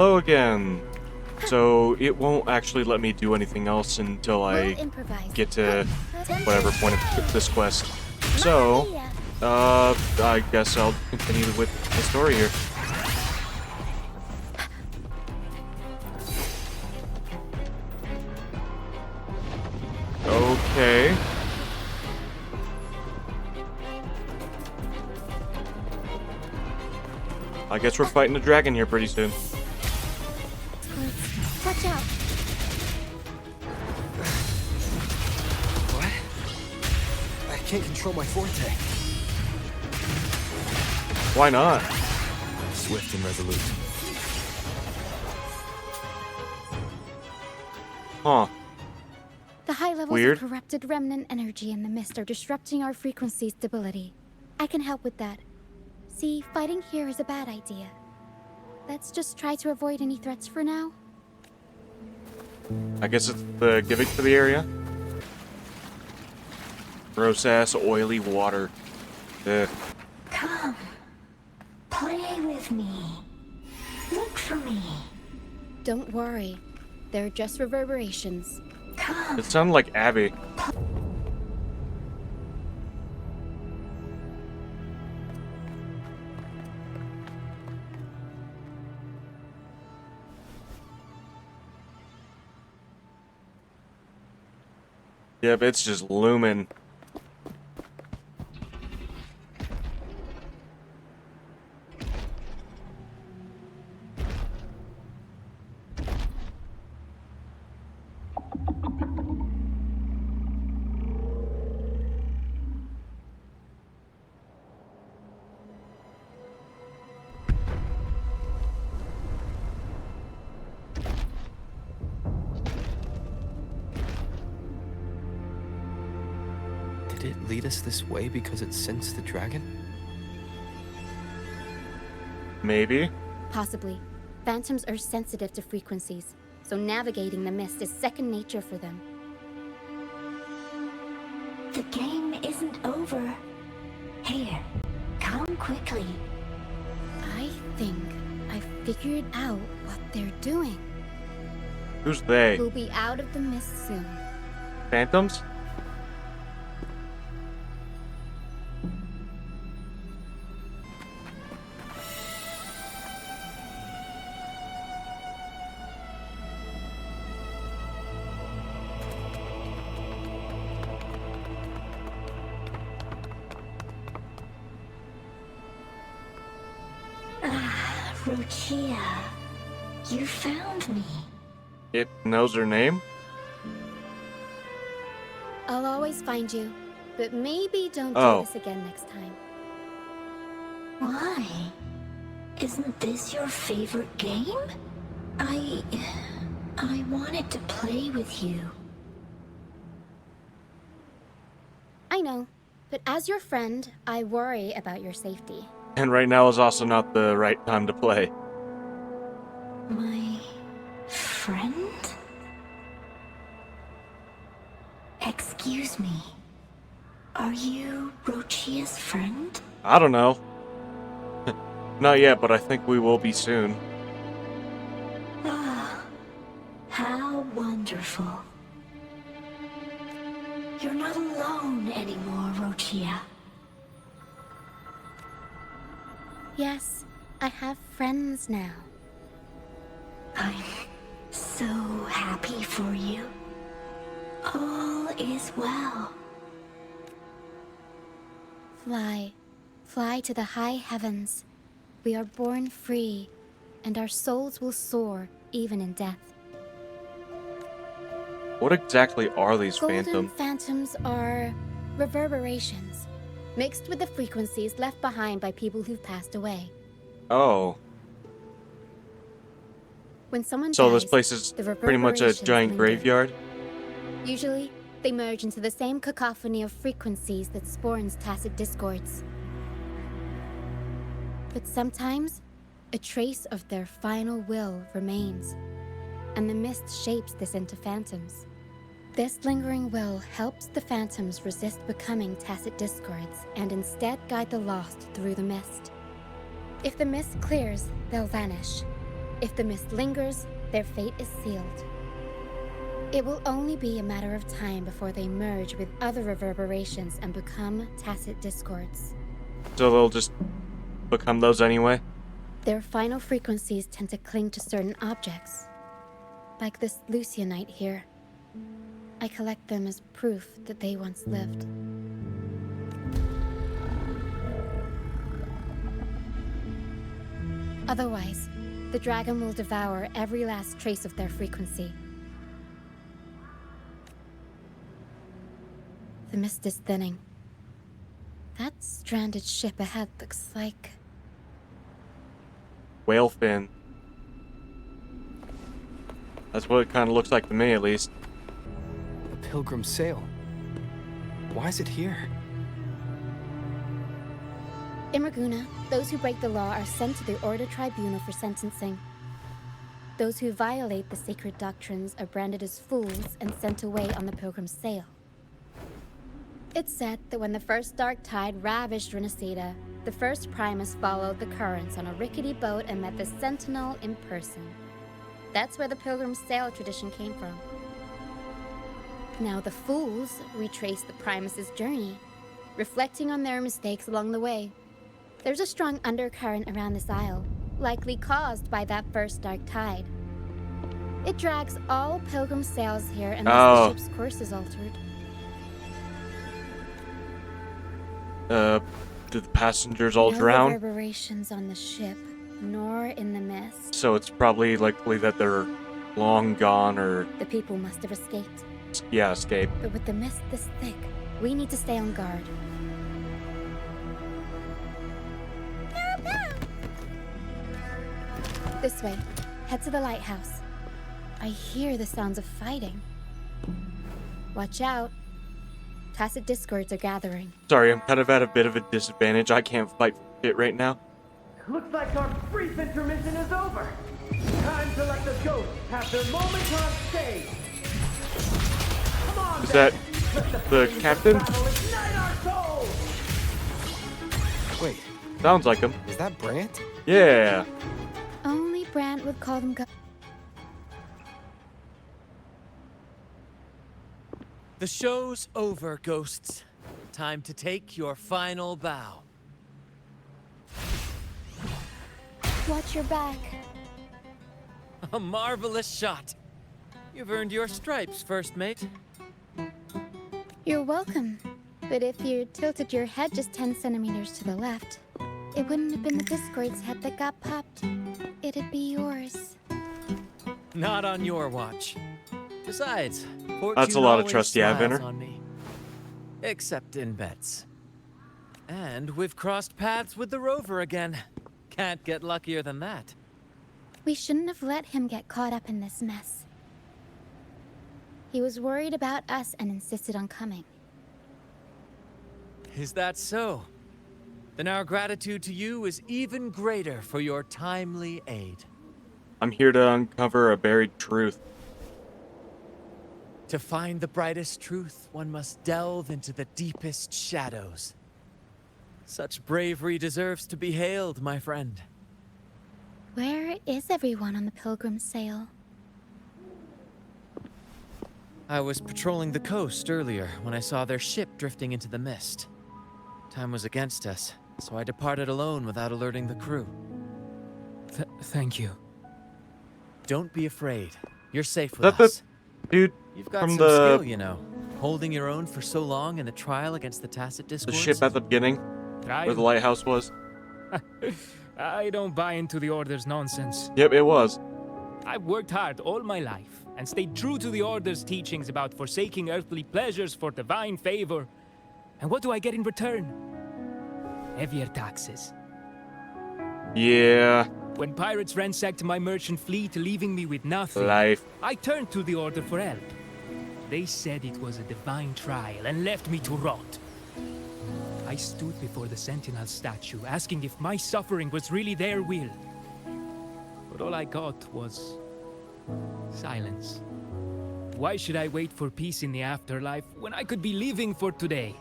Hello again. So it won't actually let me do anything else until I get to whatever point of this quest. So, I guess I'll continue with the story here. Okay. I guess we're fighting a dragon here pretty soon. Watch out. What? I can't control my forte. Why not? Swift and resolute. Huh. The high levels Weird. of corrupted remnant energy in the mist are disrupting our frequency stability. I can help with that. See, fighting here is a bad idea. Let's just try to avoid any threats for now. I guess it's the gimmick for the area. Gross ass oily water. Ugh. Come, play with me. Look for me. Don't worry. They're just reverberations. Come. It sounded like Abby. Yep, it's just looming. Did it lead us this way because it sensed the dragon? Maybe. Possibly. Phantoms are sensitive to frequencies, so navigating the mist is second nature for them. The game isn't over. Here, come quickly. I think I figured out what they're doing. Who's they? We'll be out of the mist soon. Phantoms? Rochia, you found me. It knows her name? I'll always find you, but maybe don't do Oh. this again next time. Why? Isn't this your favorite game? I wanted to play with you. I know, but as your friend, I worry about your safety. And right now is also not the right time to play. My friend? Excuse me. Are you Rochia's friend? I don't know. Not yet, but I think we will be soon. Ah, how wonderful. You're not alone anymore, Rochia. Yes, I have friends now. I'm so happy for you. All is well. Fly, fly to the high heavens. We are born free, and our souls will soar even in death. What exactly are these Golden phantoms? phantoms are reverberations, mixed with the frequencies left behind by people who've passed away. Oh. When someone So dies, this place is the pretty much a reverberations giant linger. graveyard? Usually, they merge into the same cacophony of frequencies that spawns tacit discords. But sometimes, a trace of their final will remains, and the mist shapes this into phantoms. This lingering will helps the phantoms resist becoming tacit discords and instead guide the lost through the mist. If the mist clears, they'll vanish. If the mist lingers, their fate is sealed. It will only be a matter of time before they merge with other reverberations and become tacit discords. So they'll just become those anyway? Their final frequencies tend to cling to certain objects. Like this Lucianite here. I collect them as proof that they once lived. Otherwise, the dragon will devour every last trace of their frequency. The mist is thinning. That stranded ship ahead looks like... Whale fin. That's what it kind of looks like to me, at least. A pilgrim sail. Why is it here? In Raguna, those who break the law are sent to the Order Tribunal for sentencing. Those who violate the sacred doctrines are branded as fools and sent away on the pilgrim's sail. It's said that when the first dark tide ravaged Renacida, the first Primus followed the currents on a rickety boat and met the Sentinel in person. That's where the pilgrim's sail tradition came from. Now the fools retrace the Primus's journey, reflecting on their mistakes along the way. There's a strong undercurrent around this isle, likely caused by that first dark tide. It drags all pilgrim sails here unless the ship's course is altered. Did the passengers all No drown? reverberations on the ship, nor in the mist. So it's probably likely that they're long gone or, The people must have escaped. yeah, escaped. But with the mist this thick, we need to stay on guard. This way. Head to the lighthouse. I hear the sounds of fighting. Watch out. Tacit discords are gathering. Sorry, I'm kind of at a bit of a disadvantage. I can't fight for shit right now. Looks like our brief intermission is over. Time to let the ghosts have their moment on stage. Come on, Is that let the flames of captain? battle ignite our souls. Wait, Sounds like him. is that Brant? Yeah. Only Brant would call them The show's over, ghosts. Time to take your final bow. Watch your back. A marvelous shot. You've earned your stripes, first mate. You're welcome. But if you tilted your head just 10 centimeters to the left, it wouldn't have been the Discord's head that got popped. It'd be yours. Not on your watch. Besides, fortune That's a lot of always trust you have in smiles her. on me. Except in bets. And we've crossed paths with the rover again. Can't get luckier than that. We shouldn't have let him get caught up in this mess. He was worried about us and insisted on coming. Is that so? Then our gratitude to you is even greater for your timely aid. I'm here to uncover a buried truth. To find the brightest truth, one must delve into the deepest shadows. Such bravery deserves to be hailed, my friend. Where is everyone on the pilgrim's sail? I was patrolling the coast earlier when I saw their ship drifting into the mist. Time was against us, so I departed alone without alerting the crew. Thank you. Don't be afraid. You're safe with That the us. dude You've got from some the skill, you know. Holding your own for so long in a trial against the tacit the discords. ship at the beginning where the lighthouse was? I don't buy into the Order's nonsense. Yep, it was. I've worked hard all my life and stayed true to the Order's teachings about forsaking earthly pleasures for divine favor. And what do I get in return? Heavier taxes. Yeah, When pirates ransacked my merchant fleet, leaving me with nothing, life. I turned to the Order for help. They said it was a divine trial and left me to rot. I stood before the Sentinel statue, asking if my suffering was really their will. But all I got was silence. Why should I wait for peace in the afterlife when I could be living for today?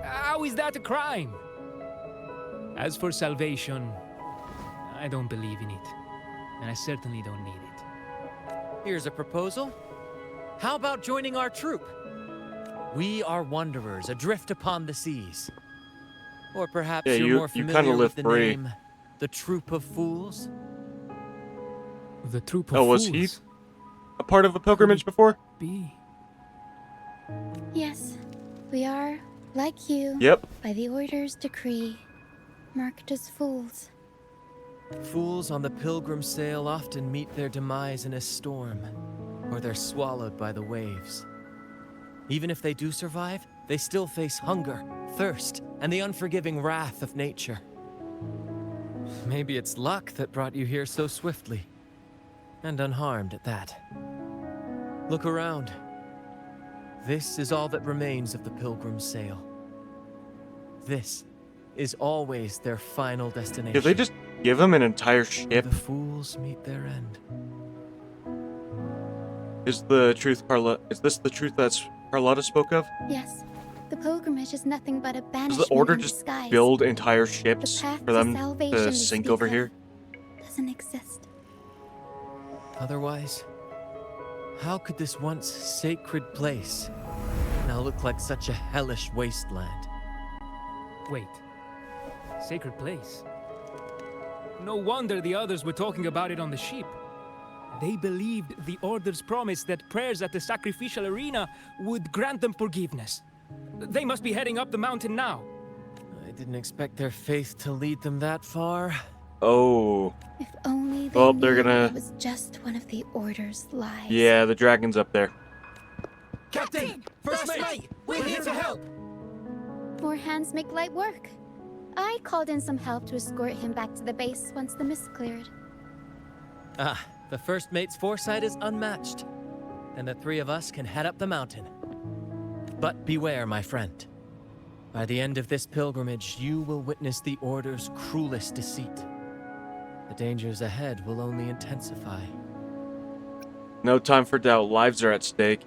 How is that a crime? As for salvation, I don't believe in it. and I certainly don't need it. Here's a proposal. How about joining our troupe? We are wanderers adrift upon the seas. Or perhaps Yeah, you're you more kinda familiar live with the free. name, the Troupe of Fools? The Troupe of Oh, was Fools. he a part of a pilgrimage before? Be. Yes, we are, like you, Yep. by the Order's decree, marked as fools. Fools on the pilgrim sail often meet their demise in a storm, or they're swallowed by the waves. Even if they do survive, they still face hunger, thirst, and the unforgiving wrath of nature. Maybe it's luck that brought you here so swiftly, and unharmed at that. Look around. This is all that remains of the pilgrim sail. This is always their final destination. Did they just give him an entire Where ship? the fools meet their end. Is this the truth that's Carlotta spoke of? Yes, the pilgrimage is nothing but a Does banishment the Order in just disguise. build entire The ships path for them salvation to they sink speak over of here? doesn't exist. Otherwise, how could this once sacred place now look like such a hellish wasteland? Wait. Sacred place? No wonder the others were talking about it on the ship. They believed the Order's promise that prayers at the sacrificial arena would grant them forgiveness. They must be heading up the mountain now. I didn't expect their faith to lead them that far. Oh. If only they Well, knew they're gonna- it was just one of the Order's lies. Yeah, the dragon's up there. Captain! First mate! We're here to help! More hands make light work. I called in some help to escort him back to the base once the mist cleared. Ah, the first mate's foresight is unmatched. And the three of us can head up the mountain. But beware, my friend. By the end of this pilgrimage, you will witness the Order's cruelest deceit. The dangers ahead will only intensify. No time for doubt. Lives are at stake.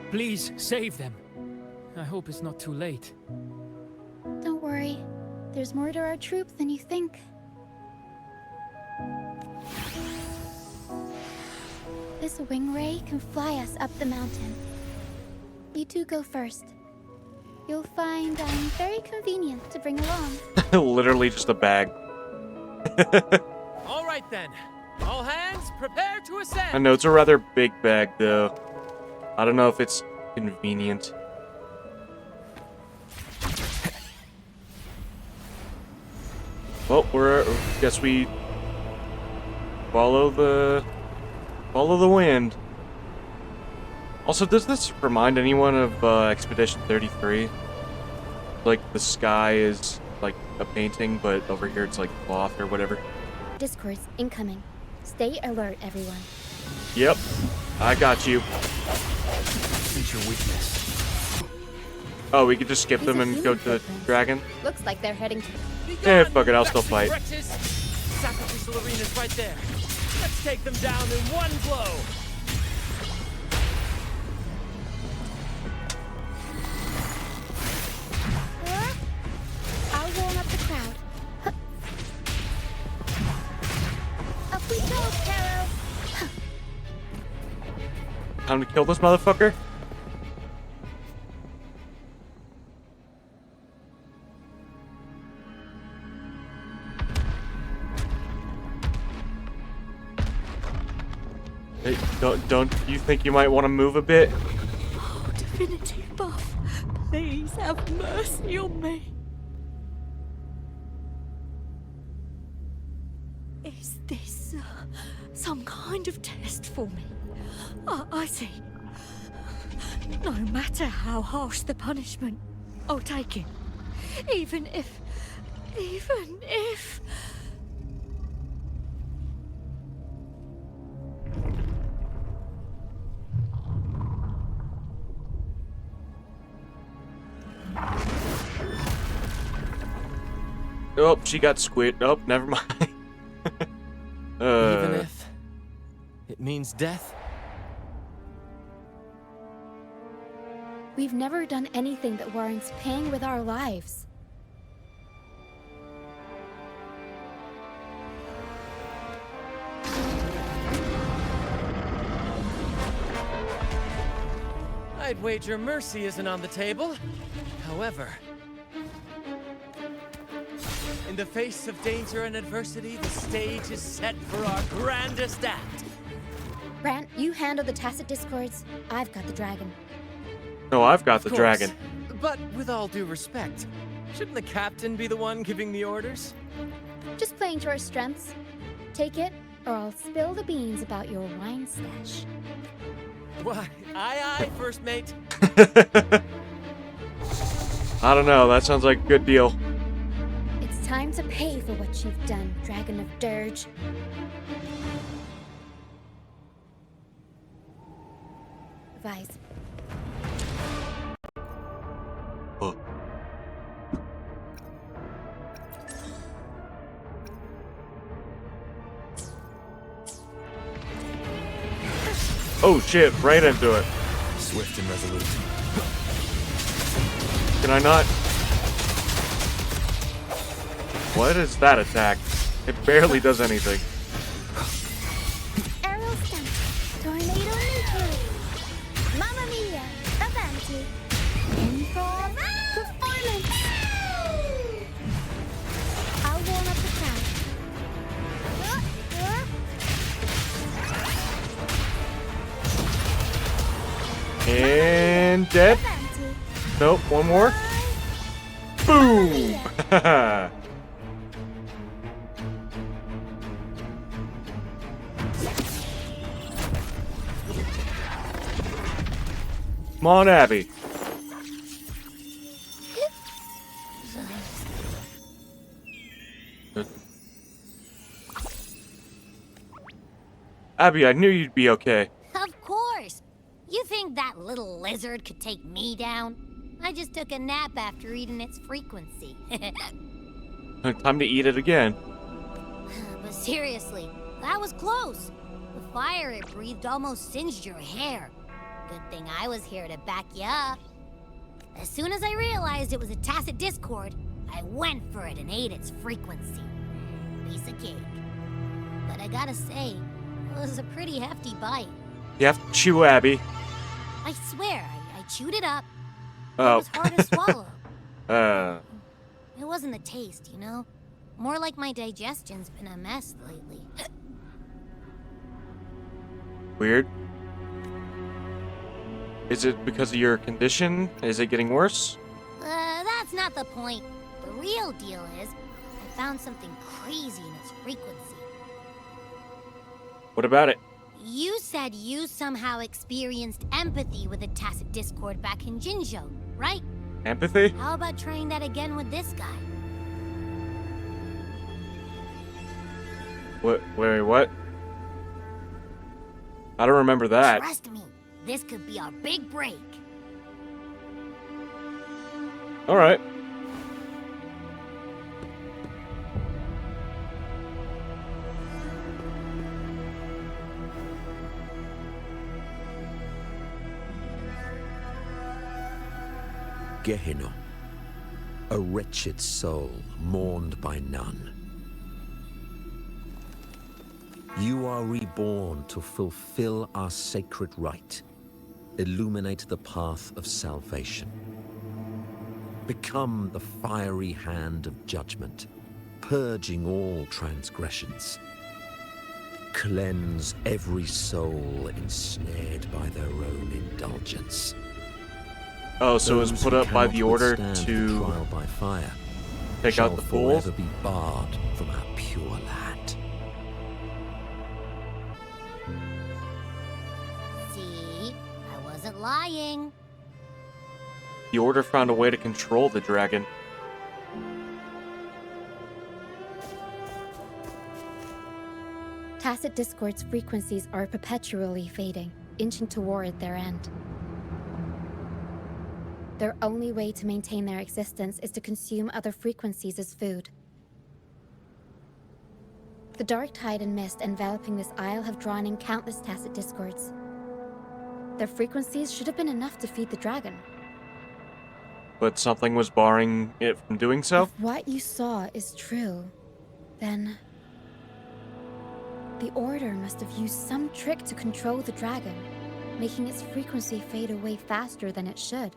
Please save them. I hope it's not too late. Don't worry, there's more to our troop than you think. This wing ray can fly us up the mountain. You two go first. You'll find I'm very convenient to bring along. Literally just a bag. All right then. All hands, prepare to ascend. I know it's a rather big bag, though. I don't know if it's convenient. Well, guess we follow the wind. Also, does this remind anyone of Expedition 33? Like the sky is like a painting, but over here it's like cloth or whatever. Discourse incoming. Stay alert, everyone. Yep, I got you. Sense your weakness. Oh, we could just skip It's them a and human go to the footprint. dragon? Looks like they're heading to... Eh, fuck it, I'll still fight. Sacrificial arena's right there. Let's take them down in one blow. I'll warm up the crowd. Up we go, Caro! Time to kill this motherfucker? Hey, don't you think you might want to move a bit? Oh, Divinity Buff, please have mercy on me. Is this some kind of test for me? I see. No matter how harsh the punishment, I'll take it. Even if... Oh, she got squid. Oh, never mind. Even if it means death. We've never done anything that warrants paying with our lives. I'd wager mercy isn't on the table. However, in the face of danger and adversity, the stage is set for our grandest act. Brant, you handle the tacit discords. I've got the dragon. No, I've got the Of course. dragon. But with all due respect, shouldn't the captain be the one giving the orders? Just playing to our strengths. Take it, or I'll spill the beans about your wine stash. Why, aye, first mate. I don't know, that sounds like a good deal. It's time to pay for what you've done, Dragon of Dirge. Revise. Oh. Oh shit, right into it. Swift and resolute. Can I not? What is that attack? It barely does anything. Arrow stamp. Tornado nuclear. Mamma mia. Avanti. Improv. Performance. I'll warm up the crowd. And dead. Avanti. Nope, one more. Boom! Come on, Abby. Abby, I knew you'd be okay. Of course. You think that little lizard could take me down? I just took a nap after eating its frequency. Time to eat it again. But seriously, that was close. The fire it breathed almost singed your hair. Good thing I was here to back you up. As soon as I realized it was a tacit discord, I went for it and ate its frequency. Piece of cake. But I gotta say, it was a pretty hefty bite. You have to chew, Abby. I swear, I chewed it up. Oh. It was hard to swallow. Uh, It wasn't the taste, you know? More like my digestion's been a mess lately. weird. Is it because of your condition? Is it getting worse? That's not the point. The real deal is, I found something crazy in its frequency. What about it? You said you somehow experienced empathy with a tacit discord back in Jinzhou, right? Empathy? How about trying that again with this guy? What? Wait, what? I don't remember that. Trust me, this could be our big break. All right. Gehenna, a wretched soul mourned by none. You are reborn to fulfill our sacred rite, illuminate the path of salvation. Become the fiery hand of judgment, purging all transgressions. Cleanse every soul ensnared by their own indulgence. Oh, so it was Those put who up by cannot the order withstand the to trial by fire take out the shall fools? forever be barred from our pure land. See? I wasn't lying. The order found a way to control the dragon. Tacit discord's frequencies are perpetually fading, inching toward their end. Their only way to maintain their existence is to consume other frequencies as food. The dark tide and mist enveloping this isle have drawn in countless tacit discords. Their frequencies should have been enough to feed the dragon. But something was barring it from doing so? If what you saw is true, then the Order must have used some trick to control the dragon. making its frequency fade away faster than it should.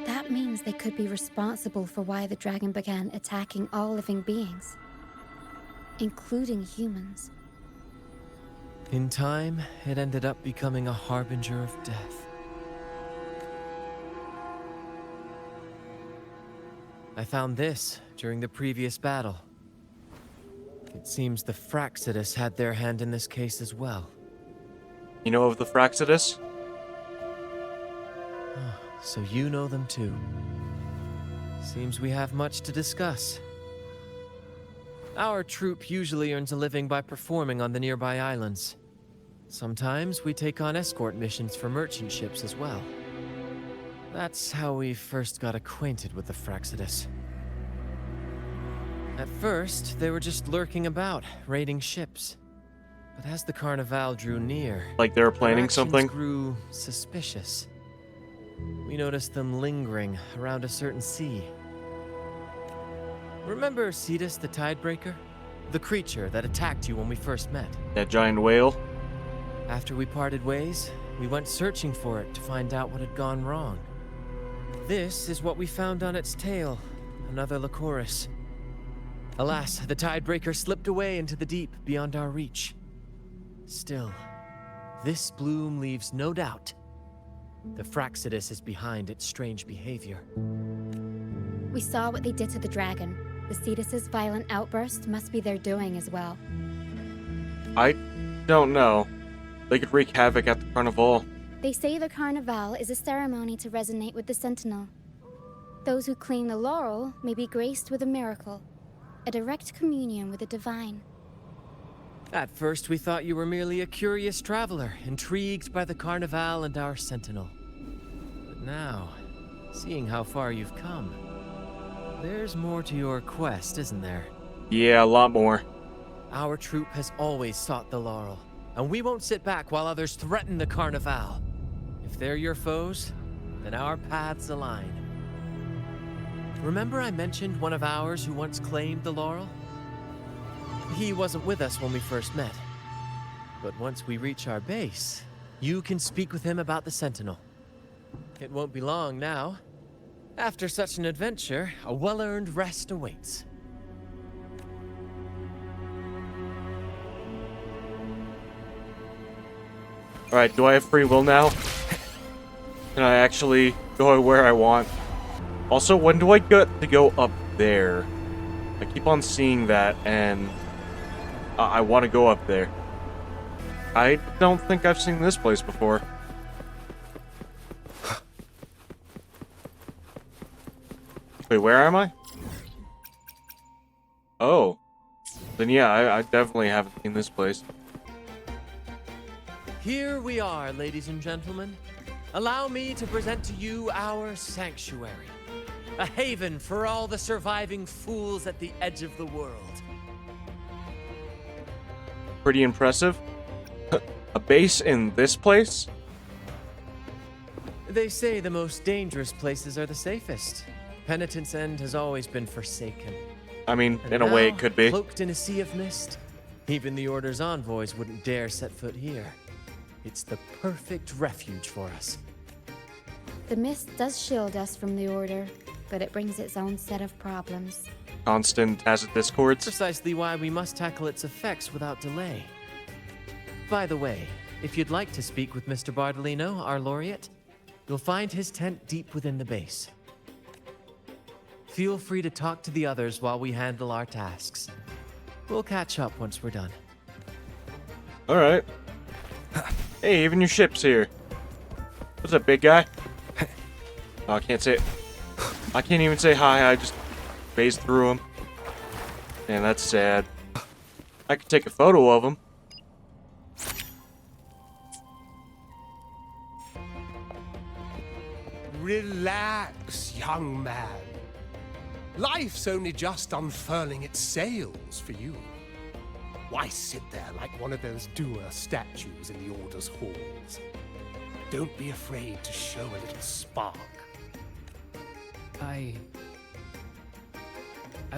That means they could be responsible for why the dragon began attacking all living beings, including humans. In time, it ended up becoming a harbinger of death. I found this during the previous battle. It seems the Fraxidus had their hand in this case as well. You know of the Fraxidus? So you know them too. Seems we have much to discuss. Our troupe usually earns a living by performing on the nearby islands. Sometimes we take on escort missions for merchant ships as well. That's how we first got acquainted with the Fraxidus. At first, they were just lurking about, raiding ships. But as the Carnival drew near, Like they were planning their actions something? grew suspicious. We noticed them lingering around a certain sea. Remember Cetus the Tidebreaker? The creature that attacked you when we first met? That giant whale? After we parted ways, we went searching for it to find out what had gone wrong. This is what we found on its tail, another Lycoris. Alas, the Tidebreaker slipped away into the deep beyond our reach. Still, this bloom leaves no doubt. The Fraxidus is behind its strange behavior. We saw what they did to the dragon. The Cetus's violent outburst must be their doing as well. I don't know. They could wreak havoc at the Carnival. They say the Carnival is a ceremony to resonate with the Sentinel. Those who claim the laurel may be graced with a miracle, a direct communion with the divine. At first, we thought you were merely a curious traveler, intrigued by the Carnival and our Sentinel. But now, seeing how far you've come, there's more to your quest, isn't there? Yeah, a lot more. Our troupe has always sought the laurel, and we won't sit back while others threaten the Carnival. If they're your foes, then our paths align. Remember I mentioned one of ours who once claimed the laurel? He wasn't with us when we first met. But once we reach our base, you can speak with him about the Sentinel. It won't be long now. After such an adventure, a well-earned rest awaits. Alright, do I have free will now? Can I actually go where I want? Also, when do I get to go up there? I keep on seeing that, and I want to go up there. I don't think I've seen this place before. Wait, where am I? Oh. Then yeah, I definitely haven't seen this place. Here we are, ladies and gentlemen. Allow me to present to you our sanctuary. A haven for all the surviving fools at the edge of the world. Pretty impressive. A base in this place? They say the most dangerous places are the safest. Penitent's End has always been forsaken. I mean, And in a way now, it could be. Cloaked in a sea of mist, even the Order's envoys wouldn't dare set foot here. It's the perfect refuge for us. The mist does shield us from the Order, but it brings its own set of problems. Constant tacit discords. Precisely why we must tackle its effects without delay. By the way, if you'd like to speak with Mr. Bardolino, our laureate, you'll find his tent deep within the base. Feel free to talk to the others while we handle our tasks. We'll catch up once we're done. Alright. Hey, even your ship's here. What's up, big guy? Oh, I can't say it. I can't even say hi, I just phased through him. Man, that's sad. I could take a photo of him. Relax, young man. Life's only just unfurling its sails for you. Why sit there like one of those dour statues in the Order's halls? Don't be afraid to show a little spark. I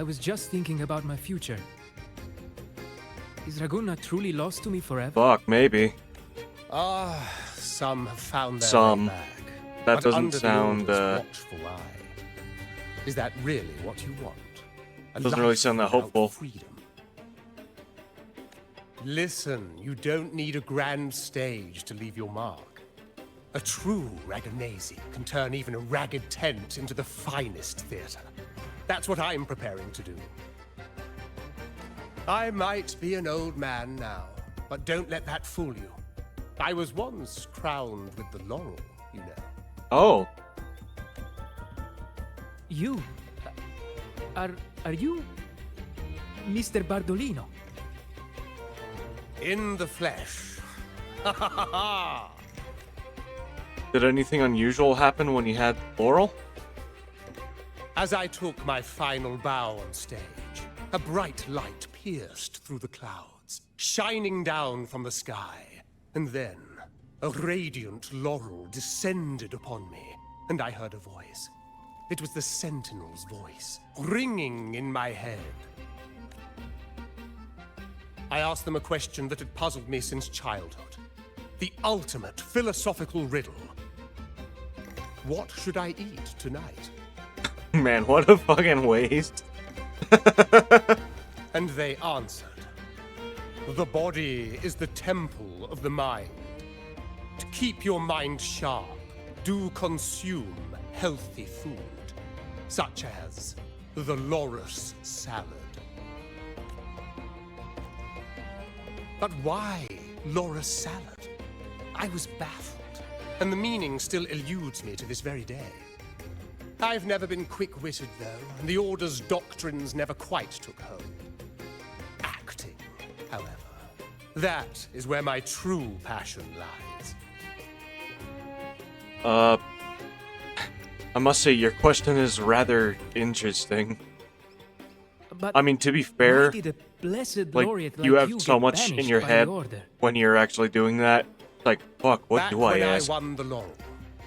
was just thinking about my future. Is Raguna truly lost to me forever? Fuck, maybe. Some have found their Some. way back. That but doesn't under sound, the Order's watchful eye. Is that really what you want? Doesn't really sound that hopeful. Freedom. Listen, you don't need a grand stage to leave your mark. A true Raganese can turn even a ragged tent into the finest theater. That's what I'm preparing to do. I might be an old man now, but don't let that fool you. I was once crowned with the laurel, you know. Oh. You? Are you Mr. Bardolino? In the flesh. Did anything unusual happen when you had Laurel? As I took my final bow on stage, a bright light pierced through the clouds, shining down from the sky. And then, a radiant laurel descended upon me, and I heard a voice. It was the Sentinel's voice, ringing in my head. I asked them a question that had puzzled me since childhood. The ultimate philosophical riddle. What should I eat tonight? Man, what a fucking waste. And they answered. The body is the temple of the mind. To keep your mind sharp, do consume healthy food, such as the loris salad. But why loris salad? I was baffled, and the meaning still eludes me to this very day. I've never been quick-witted, though, and the Order's doctrines never quite took hold. Acting, however, that is where my true passion lies. I must say, your question is rather interesting. But I mean, to be fair, why did a blessed like, laureate you have get so much in banished your by head the Order? when you're actually doing that. Like, fuck, what Back do I when ask? I won the laurel,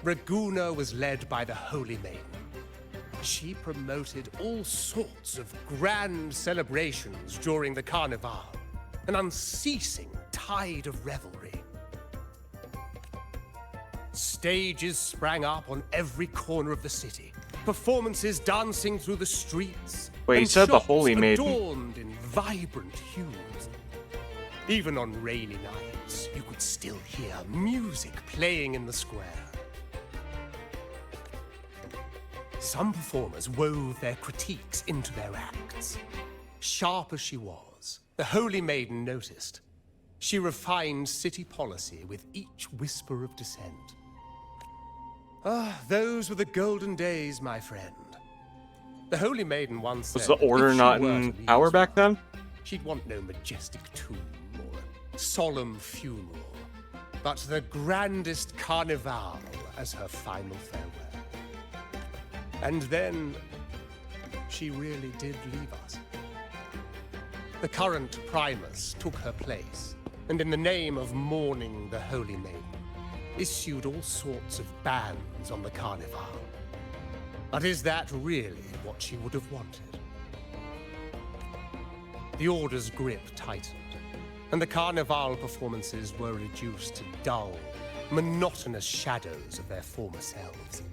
Raguna was led by the Holy Maiden. She promoted all sorts of grand celebrations during the Carnival, an unceasing tide of revelry. Stages sprang up on every corner of the city, performances dancing through the streets. Wait, he and said the shops Holy Maiden. adorned in vibrant hues. Even on rainy nights, you could still hear music playing in the square. Some performers wove their critiques into their acts. Sharp as she was, the Holy Maiden noticed. She refined city policy with each whisper of dissent. Those were the golden days, my friend. The Holy Maiden once said, Was the Order if she not were in to leave power as back well, then? she'd want no majestic tomb or a solemn funeral, but the grandest carnival as her final farewell. And then, she really did leave us. The current Primus took her place, and in the name of mourning the Holy Maiden, issued all sorts of bans on the Carnival. But is that really what she would have wanted? The Order's grip tightened, and the Carnival performances were reduced to dull, monotonous shadows of their former selves.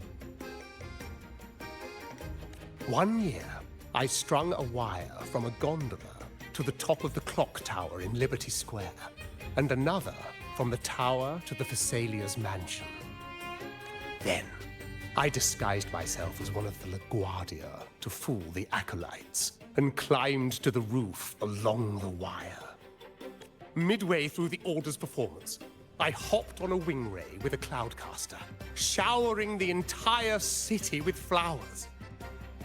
One year, I strung a wire from a gondola to the top of the clock tower in Liberty Square, and another from the tower to the Thessalia's mansion. Then, I disguised myself as one of the LaGuardia to fool the acolytes, and climbed to the roof along the wire. Midway through the Order's performance, I hopped on a wing ray with a cloudcaster, showering the entire city with flowers.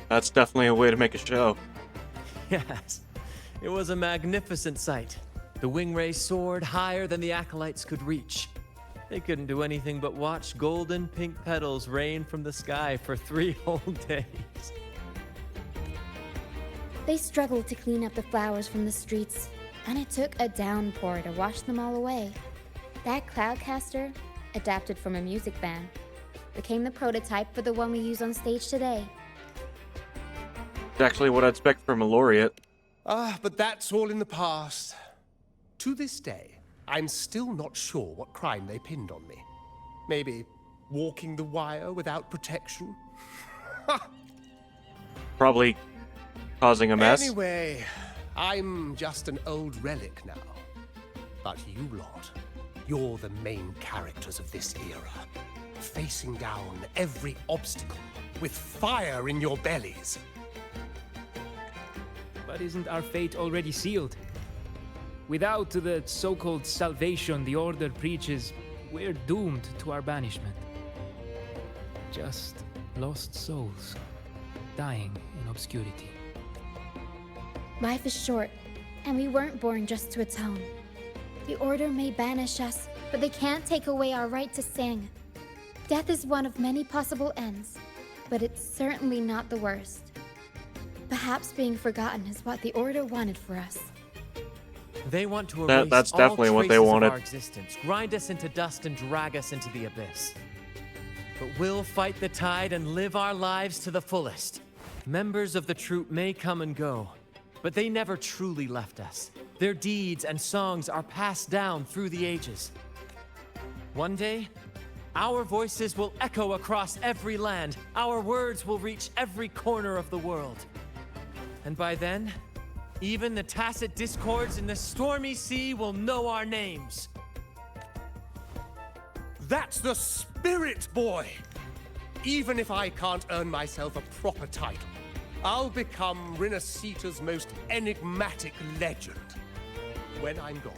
That's definitely a way to make a show. Yes, it was a magnificent sight. The wingray soared higher than the acolytes could reach. They couldn't do anything but watch golden pink petals rain from the sky for 3 whole days. They struggled to clean up the flowers from the streets, and it took a downpour to wash them all away. That cloudcaster, adapted from a music band, became the prototype for the one we use on stage today. It's actually what I'd expect from a laureate. But that's all in the past. To this day, I'm still not sure what crime they pinned on me. Maybe walking the wire without protection? Probably causing a mess. Anyway, I'm just an old relic now. But you lot, you're the main characters of this era. Facing down every obstacle with fire in your bellies. But isn't our fate already sealed? Without the so-called salvation the Order preaches, we're doomed to our banishment. Just lost souls, dying in obscurity. Life is short, and we weren't born just to atone. The Order may banish us, but they can't take away our right to sing. Death is one of many possible ends, but it's certainly not the worst. Perhaps being forgotten is what the Order wanted for us. They want to erase That's all definitely what they traces of wanted. our existence, grind us into dust and drag us into the abyss. But we'll fight the tide and live our lives to the fullest. Members of the Troupe may come and go, but they never truly left us. Their deeds and songs are passed down through the ages. One day, our voices will echo across every land. Our words will reach every corner of the world. And by then, even the tacit discords in the stormy sea will know our names. That's the spirit, boy! Even if I can't earn myself a proper title, I'll become Rinasita's most enigmatic legend. When I'm gone,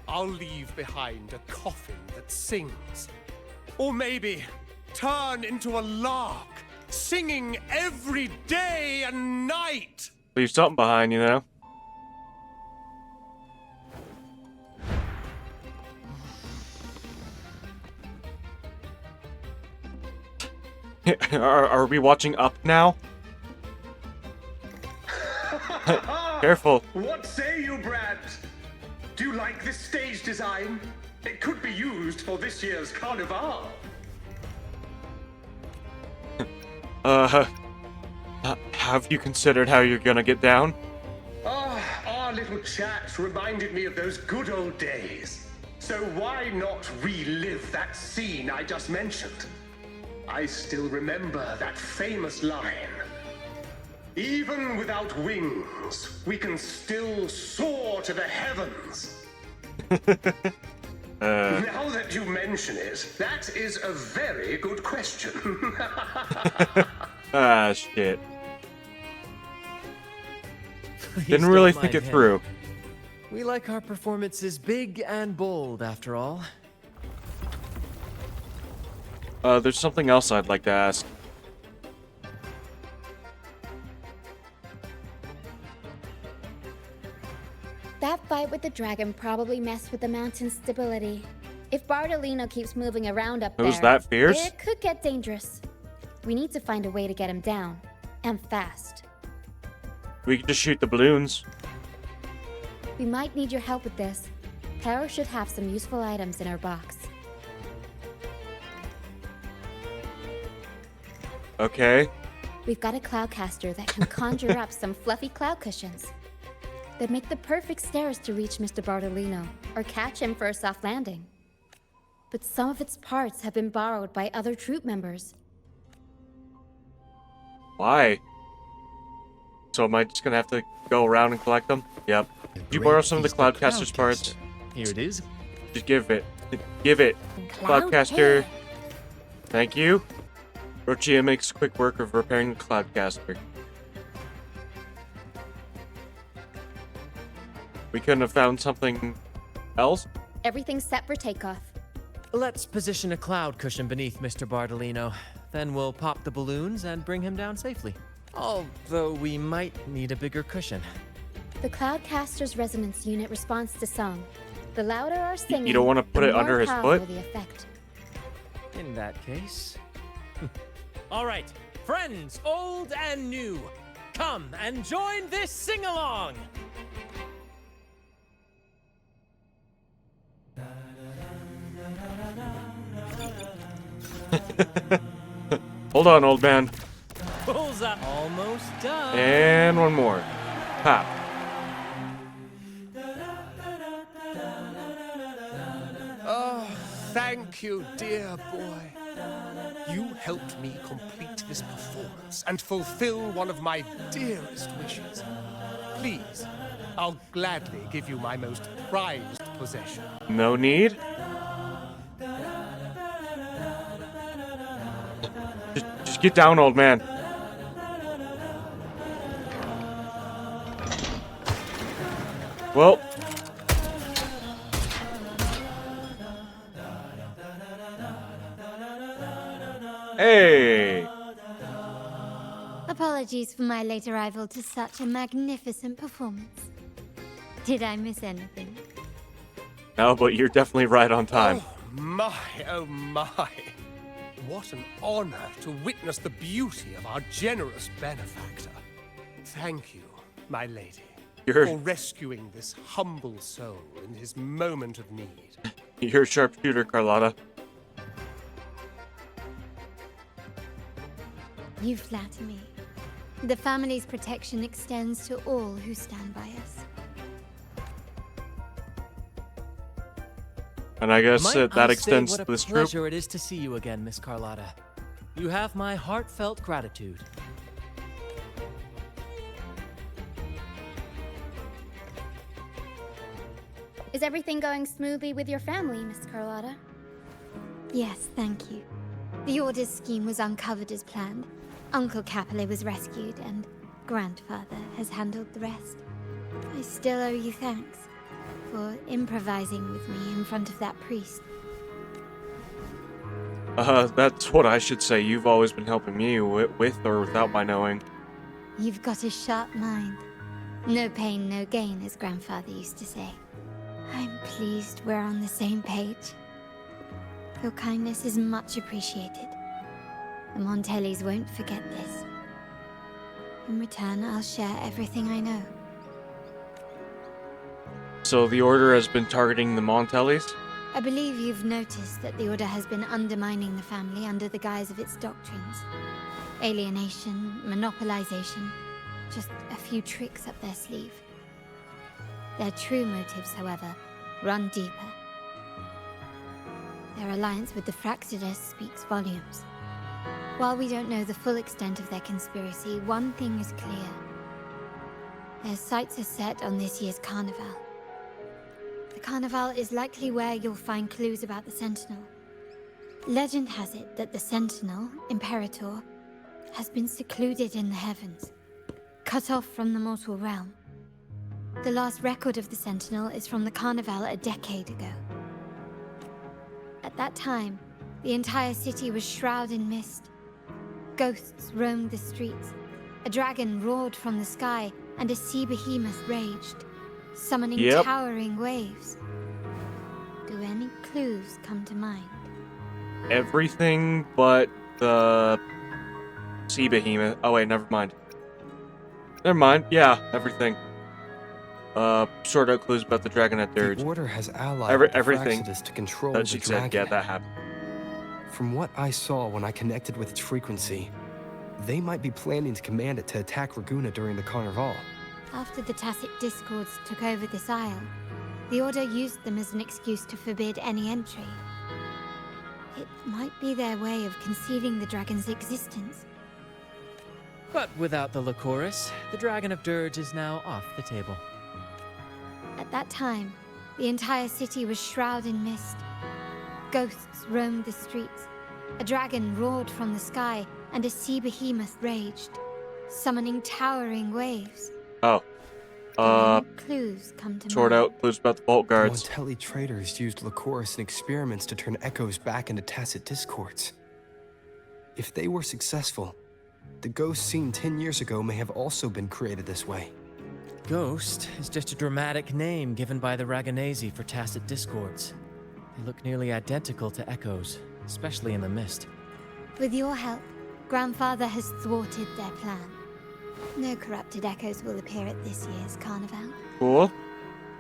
I'll leave behind a coffin that sings. Or maybe turn into a lark, singing every day and night! Leave something behind, you know? Are we watching Up now? Careful. What say you, Brad? Do you like this stage design? It could be used for this year's carnival. Have you considered how you're gonna get down? Our little chat reminded me of those good old days. So why not relive that scene I just mentioned? I still remember that famous line. Even without wings, we can still soar to the heavens. Now that you mention it, that is a very good question. Ah, shit. Please Didn't don't really mind think it him. through. We like our performances big and bold, after all. There's something else I'd like to ask. That fight with the dragon probably messed with the mountain's stability. If Bardolino keeps moving around up Who's there, that fierce? it could get dangerous. We need to find a way to get him down, and fast. We can just shoot the balloons. We might need your help with this. Taro should have some useful items in her box. Okay. We've got a cloudcaster that can conjure up some fluffy cloud cushions. They'd make the perfect stairs to reach Mr. Bardolino, or catch him for a soft landing. But some of its parts have been borrowed by other Troupe members. Why? So am I just gonna have to go around and collect them? Yep. Did you borrow some of the Cloudcaster's parts? Here it is. Just give it. Give it. Cloudcaster. Thank you. Rochia makes quick work of repairing the Cloudcaster. We couldn't have found something else? Everything's set for takeoff. Let's position a cloud cushion beneath Mr. Bardolino. Then we'll pop the balloons and bring him down safely. Although we might need a bigger cushion. The Cloudcaster's resonance unit responds to song. The louder our singing, You don't want to put the it more under his powerful foot? the effect. In that case... All right, friends, old and new, come and join this sing-along! Hold on, old man. Bullseye! Almost done. And one more. Pop. Thank you, dear boy. You helped me complete this performance and fulfill one of my dearest wishes. Please, I'll gladly give you my most prized possession. No need. Just get down, old man. Well. Hey. Apologies for my late arrival to such a magnificent performance. Did I miss anything? No, but you're definitely right on time. Oh my. What an honor to witness the beauty of our generous benefactor. Thank you, my lady, for rescuing this humble soul in his moment of need. You're a sharpshooter, Carlotta. You flatter me. The family's protection extends to all who stand by us. And I guess Might that I extends say to what a this troop. pleasure it is to see you again, Miss Carlotta. You have my heartfelt gratitude. Is everything going smoothly with your family, Miss Carlotta? Yes, thank you. The Order's scheme was uncovered as planned. Uncle Capilet was rescued, and Grandfather has handled the rest. I still owe you thanks for improvising with me in front of that priest. That's what I should say. You've always been helping me with or without my knowing. You've got a sharp mind. No pain, no gain, as Grandfather used to say. I'm pleased we're on the same page. Your kindness is much appreciated. The Montellis won't forget this. In return, I'll share everything I know. So the Order has been targeting the Montellis? I believe you've noticed that the Order has been undermining the family under the guise of its doctrines. Alienation, monopolization, just a few tricks up their sleeve. Their true motives, however, run deeper. Their alliance with the Fraxidus speaks volumes. While we don't know the full extent of their conspiracy, one thing is clear. Their sights are set on this year's carnival. The carnival is likely where you'll find clues about the Sentinel. Legend has it that the Sentinel, Imperator, has been secluded in the heavens, cut off from the mortal realm. The last record of the Sentinel is from the carnival a decade ago. At that time, the entire city was shrouded in mist. Ghosts roamed the streets. A dragon roared from the sky, and a sea behemoth raged, summoning towering waves. Do any clues come to mind? Everything but the sea behemoth. Oh wait, never mind. Never mind. Yeah, everything. Sort out clues about the dragon at Dirge. The Order has allied everything Fraxidus to control that the she dragon. said. Yeah, that happened. From what I saw when I connected with its frequency, they might be planning to command it to attack Raguna during the Carnival. After the Tacit Discords took over this isle, the Order used them as an excuse to forbid any entry. It might be their way of concealing the dragon's existence. But without the Lycoris, the Dragon of Dirge is now off the table. At that time, the entire city was shrouded in mist. Ghosts roamed the streets. A dragon roared from the sky, and a sea behemoth raged, summoning towering waves. Oh. Clues come to sort mind. out clues about the Bolt Guards. The Montelli traders used Lycoris in experiments to turn echoes back into Tacit Discords. If they were successful, the ghosts seen 10 years ago may have also been created this way. Ghost is just a dramatic name given by the Raganesi for Tacit Discords. They look nearly identical to echoes, especially in the mist. With your help, Grandfather has thwarted their plan. No corrupted echoes will appear at this year's carnival. Cool.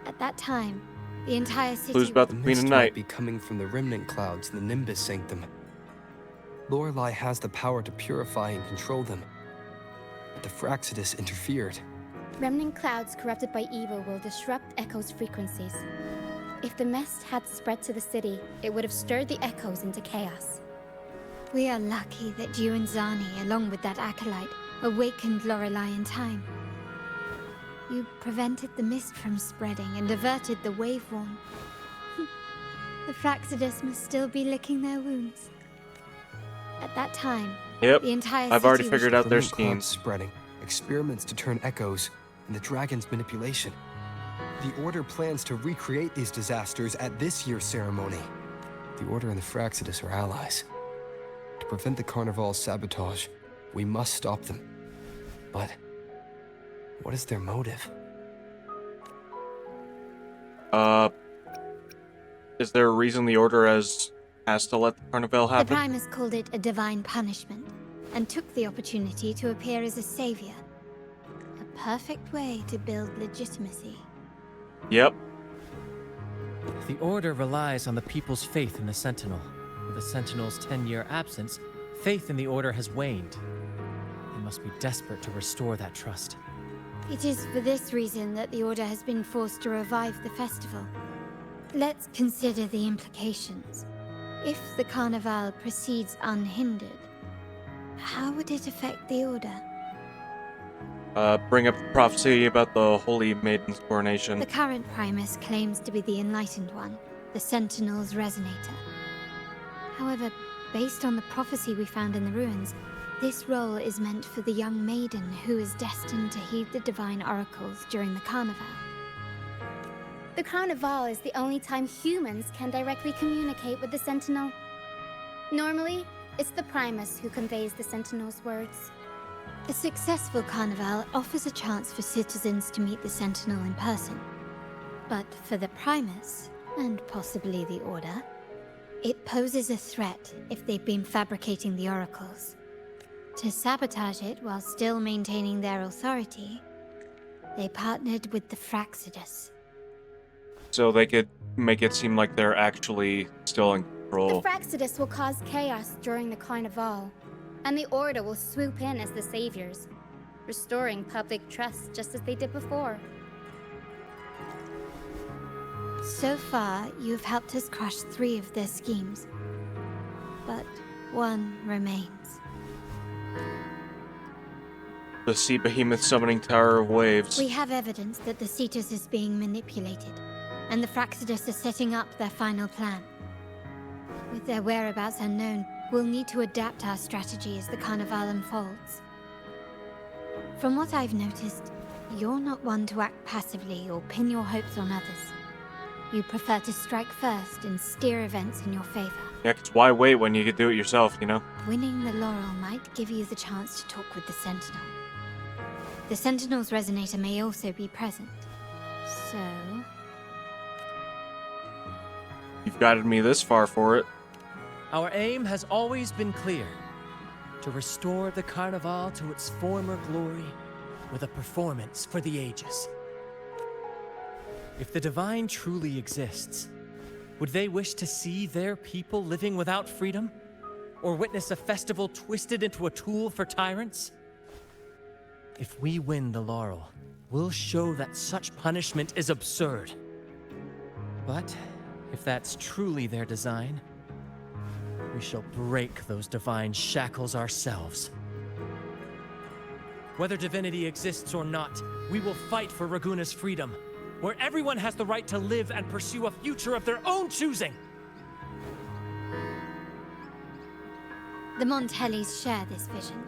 At that time, the entire city... Clues about the Queen of mist Night. might be coming from the remnant clouds in the Nimbus Sanctum. Lorelei has the power to purify and control them, but the Fraxidus interfered. Remnant clouds corrupted by evil will disrupt Echo's frequencies. If the mist had spread to the city, it would have stirred the echoes into chaos. We are lucky that you and Zani, along with that acolyte, awakened Lorelei in time. You prevented the mist from spreading and averted the wave worn. The Fraxidus must still be licking their wounds. At that time, Yep, the entire I've already city was figured out their Flaming clouds schemes. spreading, experiments to turn echoes, and the dragon's manipulation. The Order plans to recreate these disasters at this year's ceremony. The Order and the Fraxidus are allies. To prevent the Carnival's sabotage, we must stop them. But what is their motive? Is there a reason the Order has to let the Carnival The happen? Primus called it a divine punishment, and took the opportunity to appear as a savior. A perfect way to build legitimacy. Yep. The Order relies on the people's faith in the Sentinel. With the Sentinel's 10-year absence, faith in the Order has waned. They must be desperate to restore that trust. It is for this reason that the Order has been forced to revive the festival. Let's consider the implications. If the Carnival proceeds unhindered, how would it affect the Order? Bring up the prophecy about the Holy Maiden's coronation. The current Primus claims to be the Enlightened One, the Sentinel's Resonator. However, based on the prophecy we found in the ruins, this role is meant for the young maiden who is destined to heed the divine oracles during the Carnival. The Carnival is the only time humans can directly communicate with the Sentinel. Normally, it's the Primus who conveys the Sentinel's words. A successful Carnival offers a chance for citizens to meet the Sentinel in person. But for the Primus, and possibly the Order, it poses a threat if they've been fabricating the oracles. To sabotage it while still maintaining their authority, they partnered with the Fraxidus. So they could make it seem like they're actually still in The control. Fraxidus will cause chaos during the Carnival, and the Order will swoop in as the saviors, restoring public trust just as they did before. So far, you've helped us crush 3 of their schemes. But one remains. The Sea Behemoth summoning Tower of Waves. We have evidence that the Cetus is being manipulated, and the Fraxidus are setting up their final plan. With their whereabouts unknown, we'll need to adapt our strategy as the Carnival unfolds. From what I've noticed, you're not one to act passively or pin your hopes on others. You prefer to strike first and steer events in your favor. Yeah, 'cause why wait when you could do it yourself, you know? Winning the laurel might give you the chance to talk with the Sentinel. The Sentinel's Resonator may also be present. So... You've guided me this far for it. Our aim has always been clear. To restore the Carnival to its former glory with a performance for the ages. If the Divine truly exists, would they wish to see their people living without freedom? Or witness a festival twisted into a tool for tyrants? If we win the laurel, we'll show that such punishment is absurd. But if that's truly their design, we shall break those divine shackles ourselves. Whether divinity exists or not, we will fight for Raguna's freedom, where everyone has the right to live and pursue a future of their own choosing. The Montellis share this vision.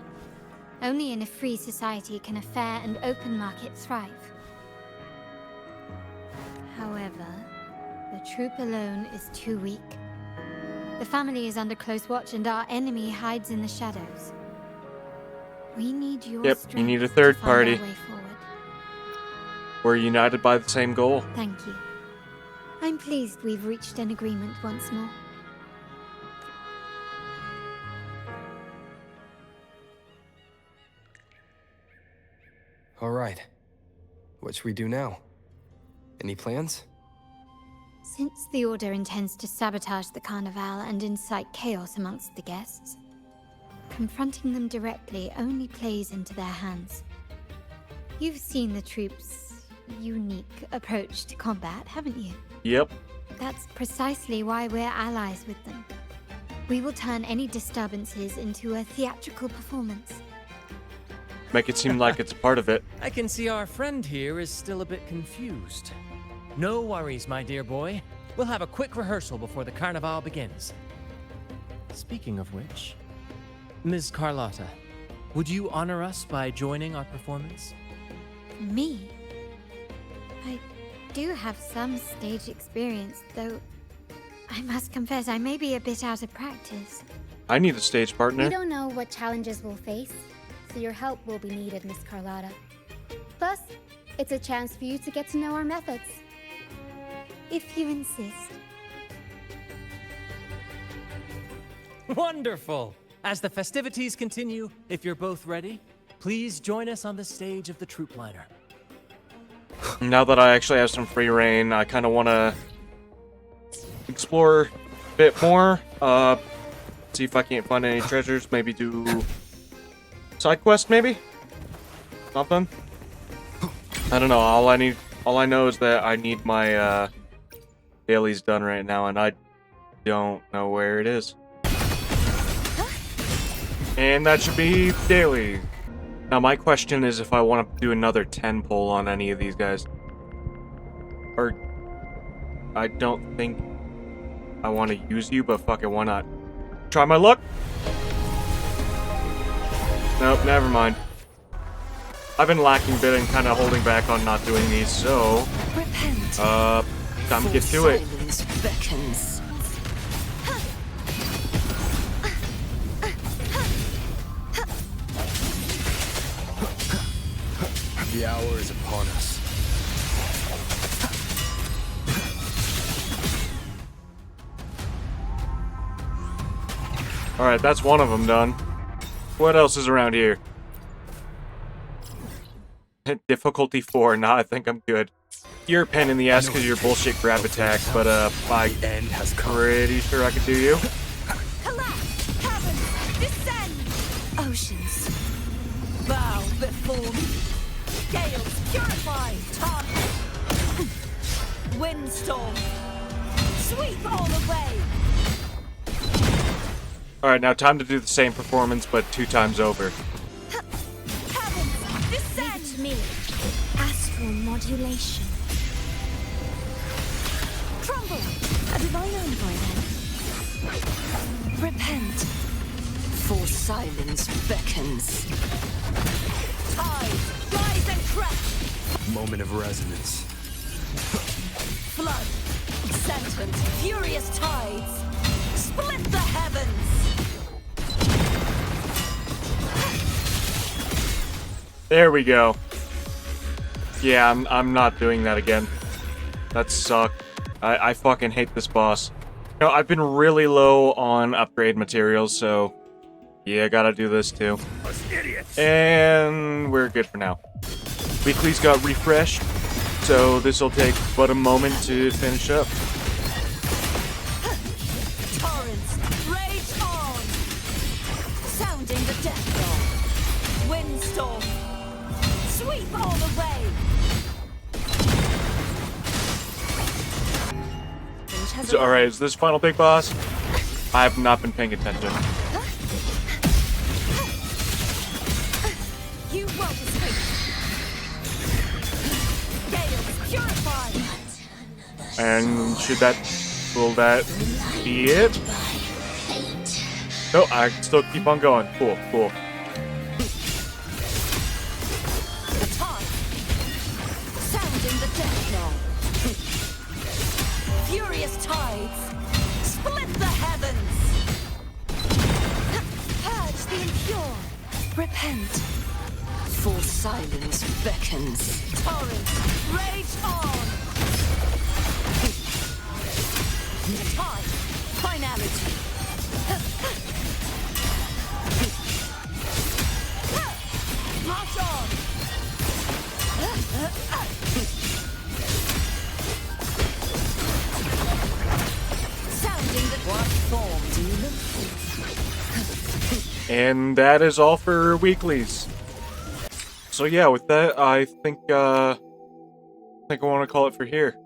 Only in a free society can a fair and open market thrive. However, the Troupe alone is too weak. The family is under close watch and our enemy hides in the shadows. We need your strength you need a third to find party. our way forward. We're united by the same goal. Thank you. I'm pleased we've reached an agreement once more. All right. What should we do now? Any plans? Since the Order intends to sabotage the Carnival and incite chaos amongst the guests, confronting them directly only plays into their hands. You've seen the Troupe's unique approach to combat, haven't you? Yep. That's precisely why we're allies with them. We will turn any disturbances into a theatrical performance. Make it seem like it's a part of it. I can see our friend here is still a bit confused. No worries, my dear boy. We'll have a quick rehearsal before the carnival begins. Speaking of which, Ms. Carlotta, would you honor us by joining our performance? Me? I do have some stage experience, though I must confess I may be a bit out of practice. I need a stage partner. We don't know what challenges we'll face, so your help will be needed, Miss Carlotta. Plus, it's a chance for you to get to know our methods. If you insist. Wonderful! As the festivities continue, if you're both ready, please join us on the stage of the Troupe liner. Now that I actually have some free reign, I kind of want to explore a bit more. See if I can't find any treasures. Maybe do side quest, maybe? Something? I don't know. All I know is that I need my dailies done right now, and I don't know where it is. And that should be daily. Now my question is if I want to do another 10 pull on any of these guys. Or I don't think I want to use you, but fuck it, why not? Try my luck? Nope, never mind. I've been lacking a bit and kind of holding back on not doing these, so... Repent. Time to get to it. Silence beckons. The hour is upon us. Alright, that's one of them done. What else is around here? Difficulty 4. Nah, I think I'm good. You're a pain in the ass because of your bullshit grab attack, but I'm pretty sure I can do you. Collapse! Heavens! Descend! Oceans, bow before me. Gales, purify! Tarn! Windstorm! Sweep all away! Alright, now time to do the same performance, but 2 times over. Heavens! Descend! To me, astral modulation. Crumble! A divine owned by then. Repent. For silence beckons. Tide, rise and crash! Moment of resonance. Flood, sentence, furious tides. Split the heavens! There we go. Yeah, I'm not doing that again. That sucked. I fucking hate this boss. You know, I've been really low on upgrade materials, so yeah, gotta do this too. And we're good for now. Weekly's got refreshed, so this'll take but a moment to finish up. Torrents, rage on! Sounding the death knell. Windstorm, sweep all the way! So, alright, is this final big boss? I have not been paying attention. You won't escape! Gales, purify! And will that be it? No, I can still keep on going. Cool, cool. The tide, sounding the death knell. Furious tides, split the heavens! Purge the impure, repent. For silence beckons. Torrents, rage on! The tide, finality. March on! Sounding the what form do you look for? And that is all for weeklies. So yeah, with that, I think I want to call it for here.